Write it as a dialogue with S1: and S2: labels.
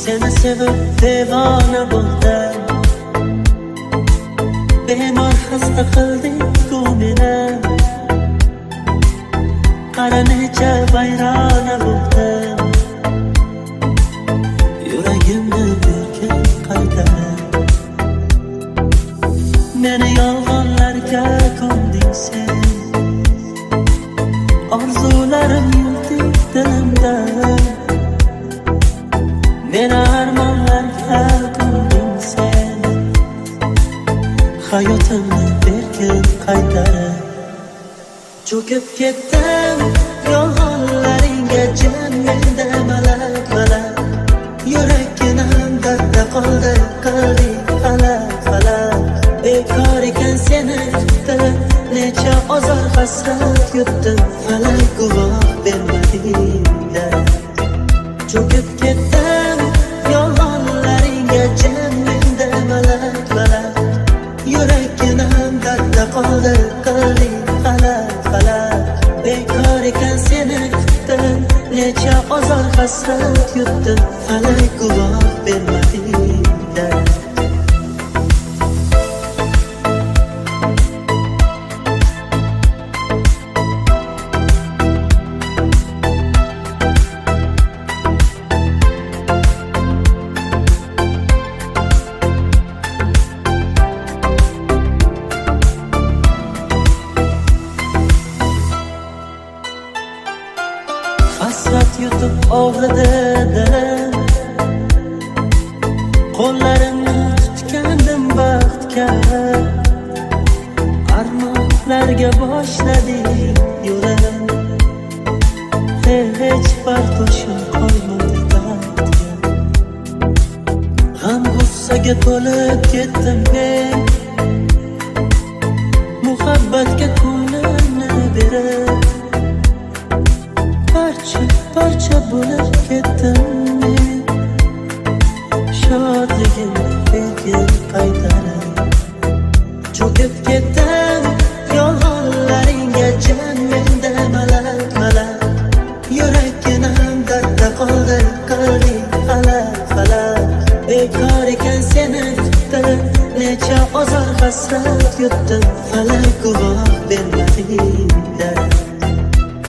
S1: Seni sevib devona bo'ldim, bemor xasta qilding ku meni. Qara necha vayrona bo'ldim, yuragimni bergin qaytarib. Meni yolg'onlarga ko'nding sen, orzularim yurting dilimda. Meni armonlarga ko'nding sen, hayotimni bergin qaytarib. Cho'kib ketdim yolg'onlaringga, jin menda malak malak. Yurakginam dardda qoldi, qilding falak falak. Bekor ekan seni kutdim, necha ozor hasrat yutdim, falak guvoh bermading-da. Cho'kib ketdim yolg'onlaringga, jin menda malak malak. Yurakginam dardda qoldi, qilding falak falak. Bekor ekan seni kutdim, necha ozor hasrat yutdim, falak guvoh bermading-da. Hasrat yutib og'ridi dilim, qo'llarimni tutgandim baxtga. Armonlarga boshladim yo'lim, hech bardoshim qolmadi dardga. G'am g'ussaga to'lib ketdim men, muhabbatga ko'nglimni berib. Parcha bo'lib ketdim men, shodligimni bergin qaytarib. Cho'kib ketdim yolg'onlaringga, jin menda malak malak. Yurakginam dardda qoldi, qilding falak falak. Bekor ekan seni kutdim, necha ozor hasrat yutdim, falak guvoh